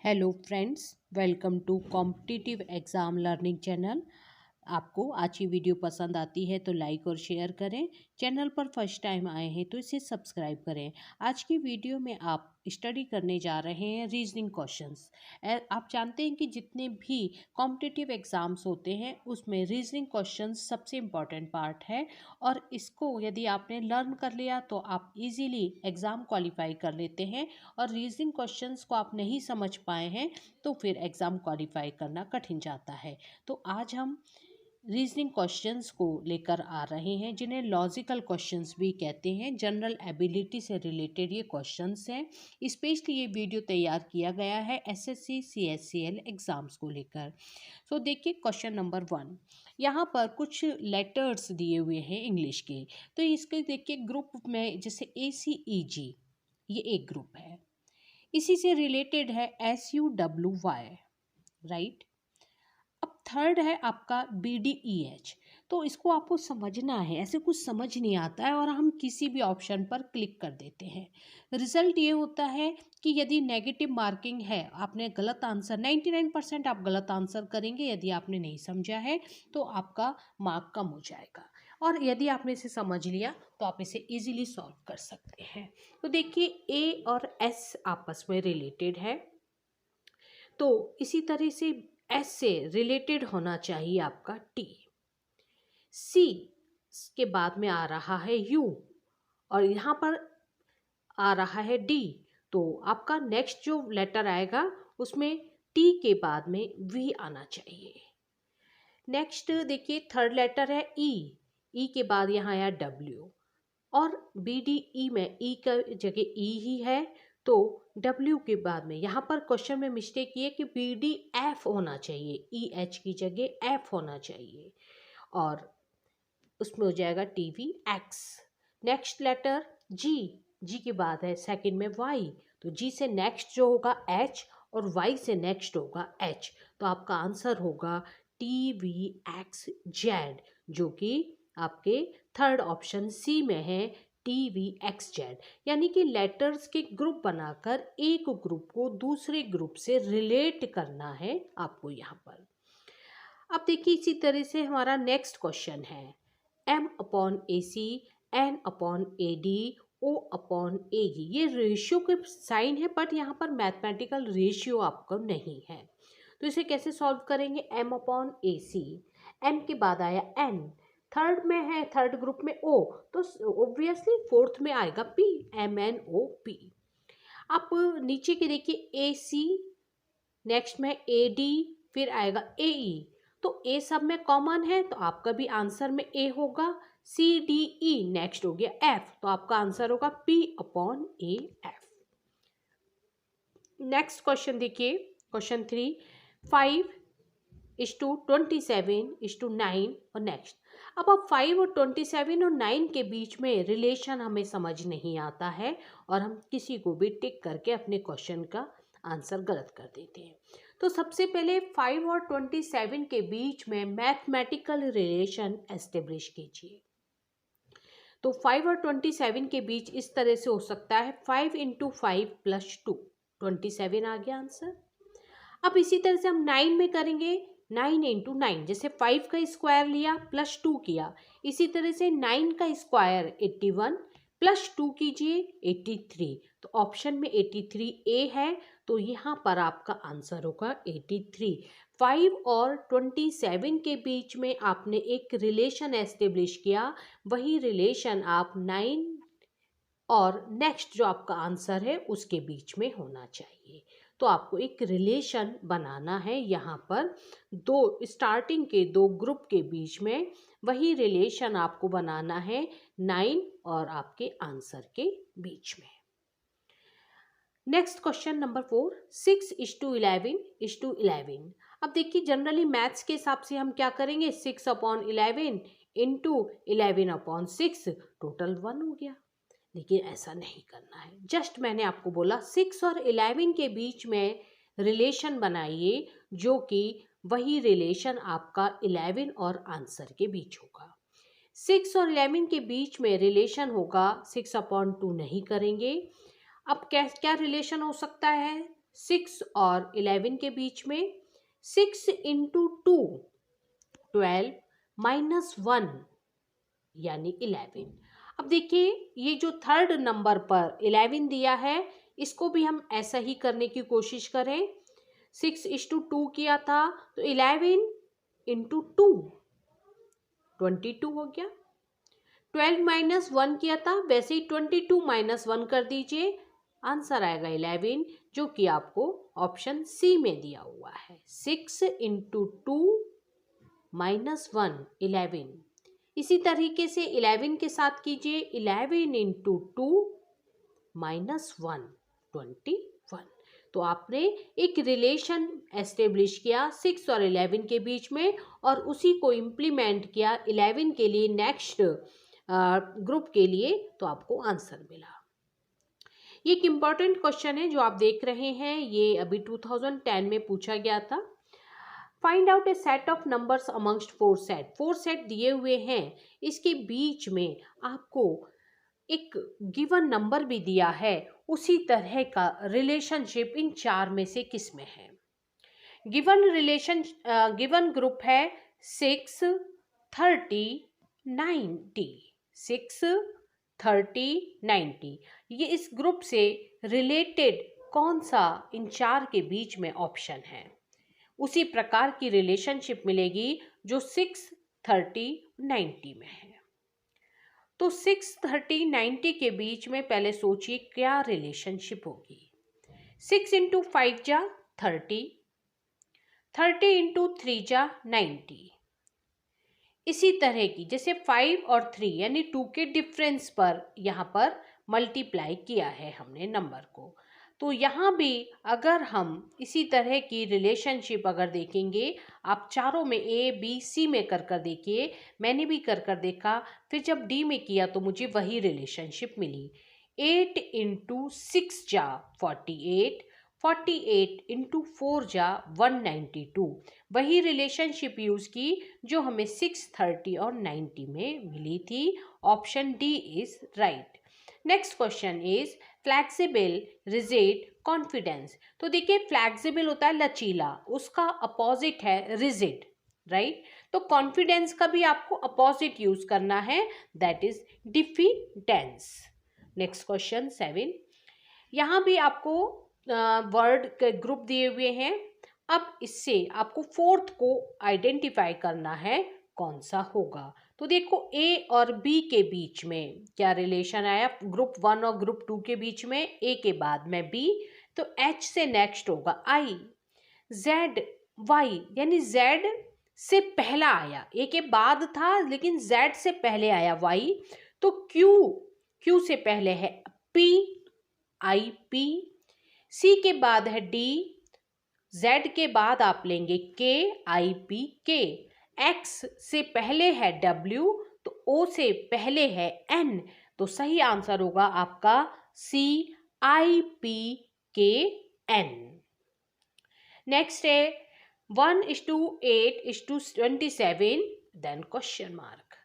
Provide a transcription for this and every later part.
Hello friends, welcome to competitive exam learning channel. आपको आज की वीडियो पसंद आती है तो लाइक और शेयर करें। चैनल पर फर्स्ट टाइम आए हैं तो इसे सब्सक्राइब करें। आज की वीडियो में आप स्टडी करने जा रहे हैं रीजनिंग क्वेश्चंस। आप जानते हैं कि जितने भी कॉम्पिटिटिव एग्ज़ाम्स होते हैं उसमें रीजनिंग क्वेश्चंस सबसे इम्पॉर्टेंट पार्ट है और इसको यदि आपने लर्न कर लिया तो आप इजीली एग्ज़ाम क्वालिफाई कर लेते हैं। और रीजनिंग क्वेश्चंस को आप नहीं समझ पाए हैं तो फिर एग्ज़ाम क्वालिफाई करना कठिन जाता है। तो आज हम रीजनिंग क्वेश्चंस को लेकर आ रहे हैं जिन्हें लॉजिकल क्वेश्चंस भी कहते हैं। जनरल एबिलिटी से रिलेटेड ये क्वेश्चंस हैं। स्पेशली ये वीडियो तैयार किया गया है एसएससी सीएचसीएल एग्ज़ाम्स को लेकर। सो देखिए क्वेश्चन नंबर 1। यहाँ पर कुछ लेटर्स दिए हुए हैं इंग्लिश के। तो इसके देखिए ग्रुप में जैसे ACEG ये एक ग्रुप है। इसी से रिलेटेड है SUWY, राइट। अब थर्ड है आपका BDEH। तो इसको आपको समझना है, ऐसे कुछ समझ नहीं आता है और हम किसी भी ऑप्शन पर क्लिक कर देते हैं। रिजल्ट ये होता है कि यदि नेगेटिव मार्किंग है, आपने गलत आंसर 99% आप गलत आंसर करेंगे। यदि आपने नहीं समझा है तो आपका मार्क कम हो जाएगा और यदि आपने इसे समझ लिया तो आप इसे इजीली सॉल्व कर सकते हैं। तो देखिए A और S आपस में रिलेटेड है, तो इसी तरह से S से रिलेटेड होना चाहिए आपका T। C के बाद में आ रहा है U और यहाँ पर आ रहा है D। तो आपका नेक्स्ट जो लेटर आएगा उसमें T के बाद में V आना चाहिए। नेक्स्ट देखिए थर्ड लेटर है E के बाद यहाँ आया W और BDE में E का जगह E ही है तो W के बाद में यहाँ पर क्वेश्चन में मिस्टेक ये कि BDF होना चाहिए, EH की जगह F होना चाहिए और उसमें हो जाएगा TVX। नेक्स्ट लेटर G के बाद है सेकंड में Y, तो G से नेक्स्ट जो होगा H और Y से नेक्स्ट होगा H। तो आपका आंसर होगा TVXZ, जो कि आपके थर्ड ऑप्शन C में है TVXZ। यानी कि लेटर्स के ग्रुप बनाकर एक ग्रुप को दूसरे ग्रुप से रिलेट करना है आपको यहाँ पर। अब देखिए इसी तरह से हमारा नेक्स्ट क्वेश्चन है M/AC, N/AD, O/AE। ये रेशियो के साइन है बट यहाँ पर मैथमेटिकल रेशियो आपको नहीं है। तो इसे कैसे सॉल्व करेंगे? M/AC, N के बाद आया N, थर्ड में है, थर्ड ग्रुप में O, तो ऑब्वियसली फोर्थ में आएगा P, MNOP। आप नीचे के देखिए AC, नेक्स्ट में AD, फिर आएगा AE। तो A सब में कॉमन है तो आपका भी आंसर में A होगा। CDE नेक्स्ट हो गया F, तो आपका आंसर होगा P/AF। नेक्स्ट क्वेश्चन देखिए क्वेश्चन 3। 5:27:9 और नेक्स्ट। अब 5 और 27 और 9 के बीच में रिलेशन हमें समझ नहीं आता है और हम किसी को भी टिक करके अपने क्वेश्चन का आंसर गलत कर देते हैं। तो सबसे पहले 5 और 27 के बीच में मैथमेटिकल रिलेशन एस्टेब्लिश कीजिए। तो 5 और 27 के बीच इस तरह से हो सकता है 5 × 5 + 2, 27 आ गया आंसर। अब इसी तरह से हम 9 में करेंगे 9 × 9, जैसे 5 का स्क्वायर लिया प्लस 2 किया, इसी तरह से 9 का स्क्वायर 81 प्लस 2 कीजिए 83। तो ऑप्शन में 83A है, तो यहाँ पर आपका आंसर होगा 83। 5 और 27 के बीच में आपने एक रिलेशन एस्टेब्लिश किया, वही रिलेशन आप 9 और नेक्स्ट जो आपका आंसर है उसके बीच में होना चाहिए। तो आपको एक रिलेशन बनाना है यहाँ पर, दो स्टार्टिंग के दो ग्रुप के बीच में वही रिलेशन आपको बनाना है 9 और आपके आंसर के बीच में। Next question number 4। 6:11:11। अब देखिए जनरली मैथ्स के हिसाब से हम क्या करेंगे, 6/11 इंटू 11/6, टोटल 1 हो गया। लेकिन ऐसा नहीं करना है। जस्ट मैंने आपको बोला 6 और 11 के बीच में रिलेशन बनाइए, जो कि वही रिलेशन आपका 11 और आंसर के बीच होगा। 6 और 11 के बीच में रिलेशन होगा 6/2 नहीं करेंगे। अब क्या क्या रिलेशन हो सकता है? 6 और 11 के बीच में 6 इंटू 2 12 माइनस 1 यानी 11। अब देखिए ये जो थर्ड नंबर पर 11 दिया है इसको भी हम ऐसा ही करने की कोशिश करें। 6:2 किया था तो 11 इंटू 2 22 हो गया। 12 माइनस 1 किया था वैसे ही 22 माइनस 1 कर दीजिए, आंसर आएगा 11 जो कि आपको ऑप्शन सी में दिया हुआ है। 6 इंटू 2 माइनस 1 11। इसी तरीके से 11 के साथ कीजिए 11 इंटू 2 माइनस 1 21। तो आपने एक रिलेशन एस्टेब्लिश किया 6 और 11 के बीच में और उसी को इम्प्लीमेंट किया 11 के लिए नेक्स्ट ग्रुप के लिए, तो आपको आंसर मिला। ये एक इम्पॉर्टेंट क्वेश्चन है जो आप देख रहे हैं, ये अभी 2010 में पूछा गया था। Find out A set of numbers amongst 4 set. 4 set दिए हुए हैं, इसके बीच में आपको एक गिवन नंबर भी दिया है, उसी तरह का रिलेशनशिप इन 4 में से किस में है। गिवन ग्रुप है 6 30 90। 6 30 90 ये इस ग्रुप से रिलेटेड कौन सा इन 4 के बीच में ऑप्शन है। उसी प्रकार की रिलेशनशिप मिलेगी जो 6 30 90 में है। तो 6 30 90 के बीच में पहले सोचिए क्या रिलेशनशिप होगी। 6 इंटू 5 जा 30, 30 इंटू 3 जा 90। इसी तरह की जैसे 5 और 3 यानी 2 के डिफरेंस पर यहाँ पर मल्टीप्लाई किया है हमने नंबर को, तो यहाँ भी अगर हम इसी तरह की रिलेशनशिप अगर देखेंगे, आप चारों में ए बी सी में कर देखिए, मैंने भी कर देखा, फिर जब डी में किया तो मुझे वही रिलेशनशिप मिली। 8 इंटू 6 जा 48, 48 इंटू 4 जा 192। वही रिलेशनशिप यूज़ की जो हमें 6 30 और 90 में मिली थी। Option D is right. Next question is flexible rigid confidence. तो देखिए फ्लैक्सिबल होता है लचीला, उसका अपोजिट है रिजिड, राइट। तो कॉन्फिडेंस का भी आपको अपोजिट यूज करना है, that is diffidence. Next question 7। यहाँ भी आपको वर्ड के ग्रुप दिए हुए हैं। अब इससे आपको फोर्थ को आइडेंटिफाई करना है कौन सा होगा। तो देखो ए और बी के बीच में क्या रिलेशन आया, ग्रुप 1 और ग्रुप 2 के बीच में ए के बाद में बी, तो एच से नेक्स्ट होगा आई, जेड वाई यानी जेड से पहला आया, ए के बाद था लेकिन जेड से पहले आया वाई, तो क्यू से पहले है पी आई पी, सी के बाद है डी, जेड के बाद आप लेंगे के आई पी के, एक्स से पहले है डब्ल्यू, तो ओ से पहले है एन, तो सही आंसर होगा आपका सी आई पी के एन। नेक्स्ट है 1:8:27 देन क्वेश्चन मार्क।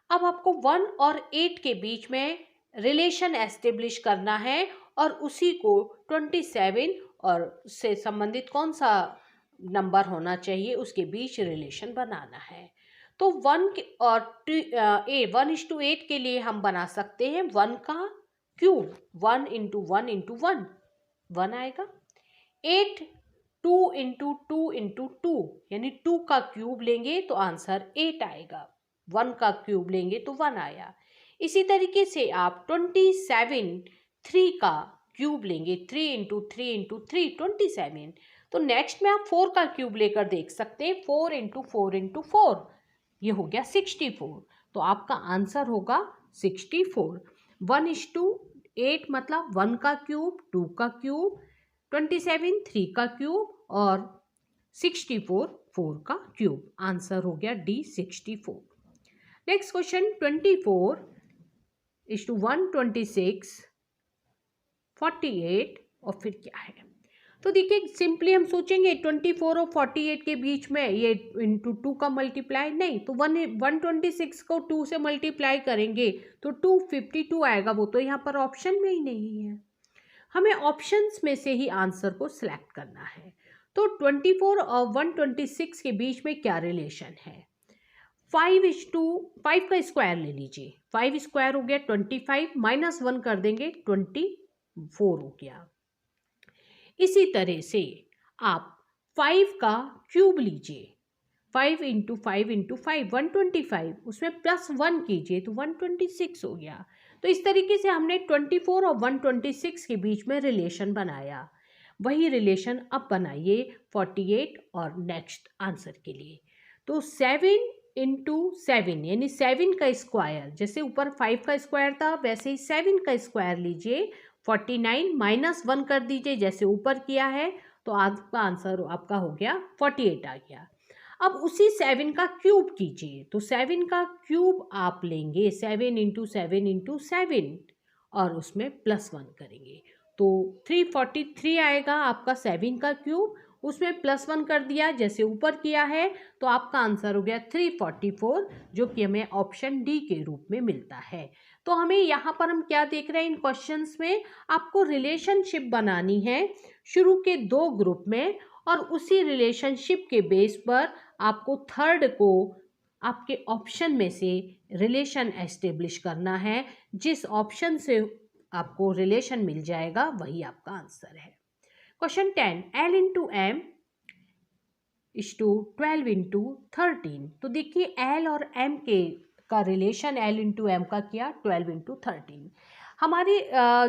अब आपको 1 और 8 के बीच में रिलेशन एस्टेब्लिश करना है और उसी को 27 और से संबंधित कौन सा नंबर होना चाहिए उसके बीच रिलेशन बनाना है। तो 1 और 1:8 के लिए हम बना सकते हैं 1 का क्यूब, 1 इंटू 1 इंटू 1 1 आएगा। 8 2 इंटू 2 इंटू 2 यानी 2 का क्यूब लेंगे तो आंसर 8 आएगा, 1 का क्यूब लेंगे तो 1 आया। इसी तरीके से आप 27 3 का क्यूब लेंगे, 3 इंटू 3 इंटू 3 27। तो नेक्स्ट में आप 4 का क्यूब लेकर देख सकते हैं, 4 इंटू 4 इंटू 4 ये हो गया 64। तो आपका आंसर होगा 64। 1:8 मतलब 1 का क्यूब, 2 का क्यूब, 27 3 का क्यूब और 64 4 का क्यूब। आंसर हो गया डी 64। नेक्स्ट क्वेश्चन 24:126 48 और फिर क्या है। तो देखिए सिंपली हम सोचेंगे 24 और 48 के बीच में ये इंटू 2 का मल्टीप्लाई नहीं, तो 126 को 2 से मल्टीप्लाई करेंगे तो 252 आएगा, वो तो यहाँ पर ऑप्शन में ही नहीं है। हमें ऑप्शंस में से ही आंसर को सिलेक्ट करना है। तो 24 और 126 के बीच में क्या रिलेशन है? 5 का स्क्वायर ले लीजिए, 5 स्क्वायर हो गया 25, माइनस 1 कर देंगे 24 हो गया। इसी तरह से आप 5 का क्यूब लीजिए, 5 इंटू 5 इंटू 5 125, उसमें प्लस 1 कीजिए तो 126 हो गया। तो इस तरीके से हमने 24 और 126 के बीच में रिलेशन बनाया। वही रिलेशन अब बनाइए 48 और नेक्स्ट आंसर के लिए। तो 7 इंटू 7 यानी 7 का स्क्वायर, जैसे ऊपर 5 का स्क्वायर था वैसे ही 7 का स्क्वायर लीजिए, 49 माइनस 1 कर दीजिए जैसे ऊपर किया है, तो आपका आंसर आपका हो गया 48 आ गया। अब उसी 7 का क्यूब कीजिए, तो 7 का क्यूब आप लेंगे 7 इंटू 7 इंटू 7 और उसमें प्लस 1 करेंगे तो 343 आएगा आपका 7 का क्यूब, उसमें प्लस 1 कर दिया जैसे ऊपर किया है, तो आपका आंसर हो गया 344, जो कि हमें ऑप्शन डी के रूप में मिलता है। तो हमें यहाँ पर हम क्या देख रहे हैं, इन क्वेश्चंस में आपको रिलेशनशिप बनानी है शुरू के 2 ग्रुप में, और उसी रिलेशनशिप के बेस पर आपको थर्ड को आपके ऑप्शन में से रिलेशन एस्टेब्लिश करना है। जिस ऑप्शन से आपको रिलेशन मिल जाएगा वही आपका आंसर है। Question 10, L into M is to 12 into 13। तो देखिए L और M के का रिलेशन L इंटू एम का किया 12 इंटू 13। हमारी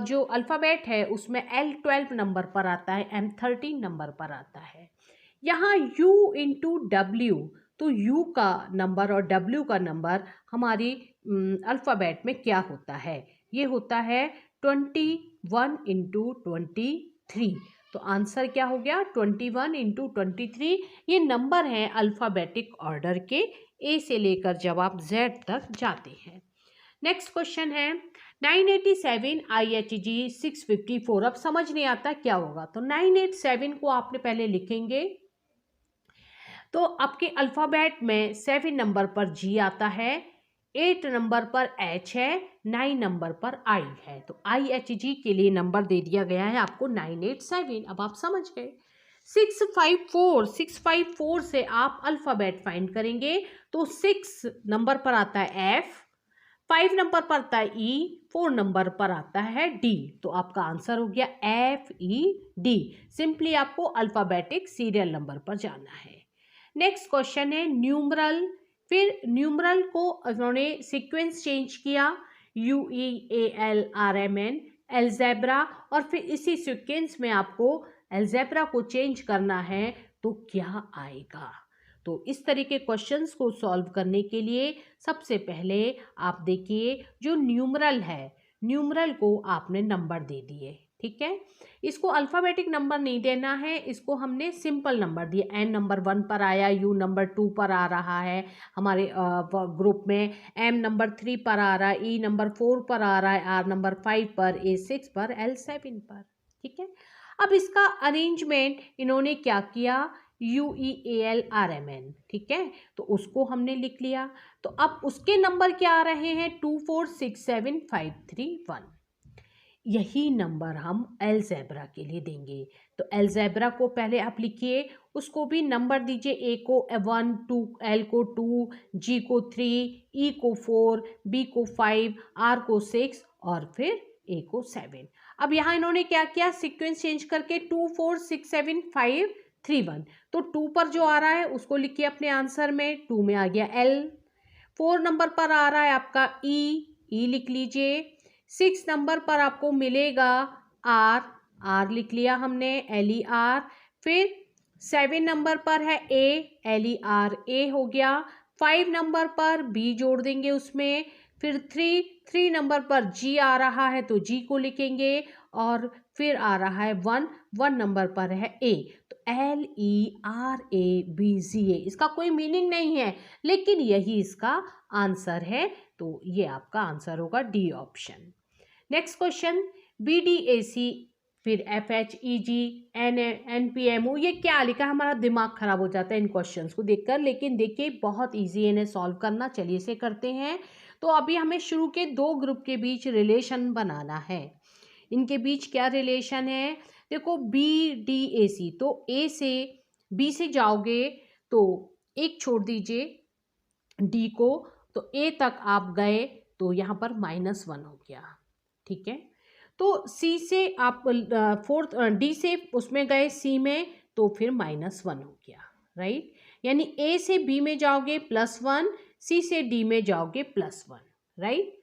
जो अल्फ़ाबेट है उसमें L 12 नंबर पर आता है, M 13 नंबर पर आता है। यहाँ U इंटू डब्ल्यू, तो U का नंबर और W का नंबर हमारी अल्फ़ाबेट में क्या होता है? ये होता है 21 इंटू 23। तो आंसर क्या हो गया 21 इंटू 23। ये नंबर हैं अल्फ़ाबेटिक ऑर्डर के, ए से लेकर जब आप Z तक जाते हैं। नेक्स्ट क्वेश्चन है 987 IHG 654। अब समझ नहीं आता क्या होगा, तो 987 को आपने पहले लिखेंगे, तो आपके अल्फ़ाबेट में 7 नंबर पर G आता है, 8 नंबर पर H है, 9 नंबर पर I है। तो IHG के लिए नंबर दे दिया गया है आपको 987। अब आप समझ गए। 654 से आप अल्फ़ाबेट फाइंड करेंगे, तो 6 नंबर पर आता है F, 5 नंबर पर आता है E, 4 नंबर पर आता है D। तो आपका आंसर हो गया FED। सिंपली आपको अल्फ़ाबेटिक सीरियल नंबर पर जाना है। नेक्स्ट क्वेश्चन है न्यूमरल। फिर न्यूमरल को उन्होंने सीक्वेंस चेंज किया, UEALRMN एल्जेब्रा, और फिर इसी सीक्वेंस में आपको एल्जेब्रा को चेंज करना है तो क्या आएगा। तो इस तरह के क्वेश्चंस को सॉल्व करने के लिए सबसे पहले आप देखिए जो न्यूमरल है, न्यूमरल को आपने नंबर दे दिए, ठीक है। इसको अल्फ़ाबेटिक नंबर नहीं देना है, इसको हमने सिंपल नंबर दिया। N नंबर 1 पर आया, U नंबर 2 पर आ रहा है हमारे ग्रुप में, M नंबर 3 पर आ रहा है, E नंबर 4 पर आ रहा है, R नंबर 5 पर, A 6 पर, L 7 पर, ठीक है। अब इसका अरेंजमेंट इन्होंने क्या किया, UEALRMN, ठीक है, तो उसको हमने लिख लिया। तो अब उसके नंबर क्या आ रहे हैं 2 4 6 7 5 3 1। यही नंबर हम एल्जेब्रा के लिए देंगे। तो एल्जेब्रा को पहले आप लिखिए, उसको भी नंबर दीजिए, ए को 1 2, एल को 2, जी को 3, ई को 4, बी को 5, आर को 6 और फिर ए को 7। अब यहाँ इन्होंने क्या किया, सीक्वेंस चेंज करके 2 4 6 7 5 3 1। तो 2 पर जो आ रहा है उसको लिखिए अपने आंसर में, 2 में आ गया एल। 4 नंबर पर आ रहा है आपका ई लिख लीजिए। 6 नंबर पर आपको मिलेगा आर लिख लिया हमने, LER। फिर 7 नंबर पर है ALERA हो गया। 5 नंबर पर बी जोड़ देंगे उसमें। फिर 3 नंबर पर जी आ रहा है तो जी को लिखेंगे, और फिर आ रहा है 1 नंबर पर है ए, तो LERABZA। इसका कोई मीनिंग नहीं है लेकिन यही इसका आंसर है, तो ये आपका आंसर होगा D option. Next question BDAC, फिर FHEG NPMO, ये क्या लिखा, हमारा दिमाग खराब हो जाता है इन क्वेश्चंस को देखकर, लेकिन देखिए बहुत इजी है इन्हें सॉल्व करना। चलिए इसे करते हैं। तो अभी हमें शुरू के 2 ग्रुप के बीच रिलेशन बनाना है। इनके बीच क्या रिलेशन है? देखो बी डी ए सी, तो ए से बी से जाओगे तो एक छोड़ दीजिए डी को, तो ए तक आप गए तो यहाँ पर -1 हो गया। ठीक है, तो सी से आप फोर्थ डी से उसमें गए सी में, तो फिर -1 हो गया। राइट, यानी ए से बी में जाओगे +1, सी से डी में जाओगे +1। राइट,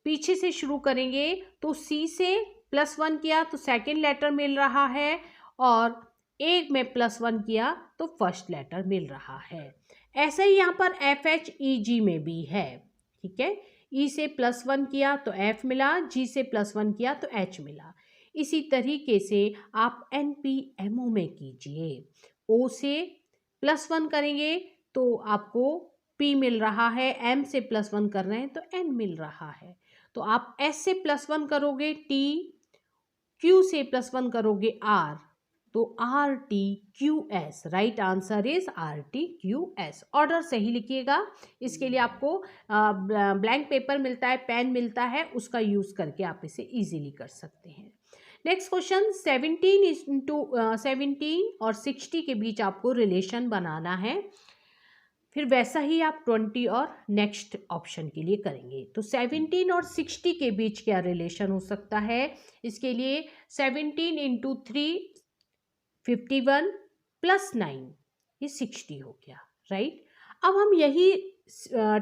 पीछे से शुरू करेंगे तो सी से +1 किया तो सेकेंड लेटर मिल रहा है, और ए में +1 किया तो फर्स्ट लेटर मिल रहा है। ऐसा ही यहाँ पर FHEG में भी है। ठीक है, ई से +1 किया तो F मिला, जी से +1 किया तो H मिला। इसी तरीके से आप NPMO में कीजिए। O से +1 करेंगे तो आपको P मिल रहा है, M से +1 कर रहे हैं तो N मिल रहा है। तो आप S से +1 करोगे T, Q से +1 करोगे R, तो RTQS। Right answer is RTQS। Order सही लिखिएगा। इसके लिए आपको ब्लैंक पेपर मिलता है, पेन मिलता है, उसका यूज करके आप इसे इजीली कर सकते हैं। नेक्स्ट क्वेश्चन, 17 और 60 के बीच आपको रिलेशन बनाना है। फिर वैसा ही आप 20 और नेक्स्ट ऑप्शन के लिए करेंगे। तो 17 और 60 के बीच क्या रिलेशन हो सकता है? इसके लिए 17 × 3 51 + 9 ये 60 हो गया। राइट, अब हम यही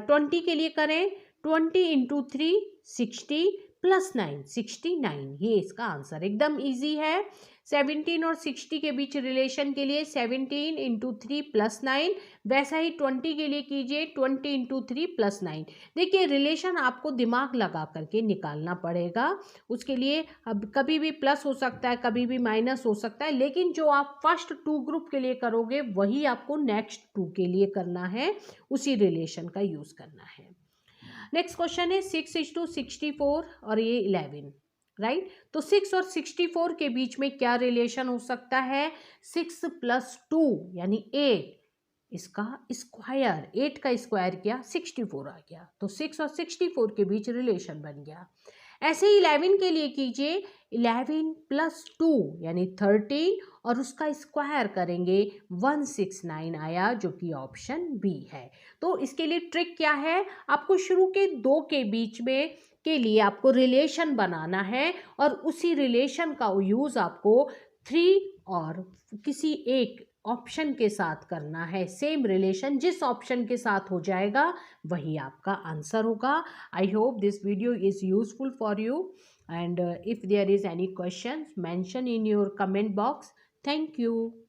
20 के लिए करें, 20 × 3 60 + 9 69, ये इसका आंसर एकदम इजी है। 17 और 60 के बीच रिलेशन के लिए 17 × 3 + 9, वैसा ही 20 के लिए कीजिए 20 × 3 + 9। देखिए रिलेशन आपको दिमाग लगा करके निकालना पड़ेगा। उसके लिए अब कभी भी प्लस हो सकता है, कभी भी माइनस हो सकता है, लेकिन जो आप फर्स्ट 2 ग्रुप के लिए करोगे वही आपको नेक्स्ट 2 के लिए करना है, उसी रिलेशन का यूज करना है। नेक्स्ट क्वेश्चन है 6 × 64 और ये 11। राइट, तो 6 और 64 के बीच में क्या रिलेशन हो सकता है? 6 + 2 यानी 8, इसका स्क्वायर, 8 का स्क्वायर किया 64 आ गया, तो 6 और 64 के बीच रिलेशन बन गया। ऐसे ही 11 के लिए कीजिए, 11 + 2 यानी 13 और उसका स्क्वायर करेंगे 169 आया, जो कि ऑप्शन बी है। तो इसके लिए ट्रिक क्या है? आपको शुरू के 2 के बीच में के लिए आपको रिलेशन बनाना है, और उसी रिलेशन का यूज़ आपको 3 और किसी एक ऑप्शन के साथ करना है। सेम रिलेशन जिस ऑप्शन के साथ हो जाएगा वही आपका आंसर होगा। I hope this video is useful for you, and if there is any questions, mention in your comment box. Thank you.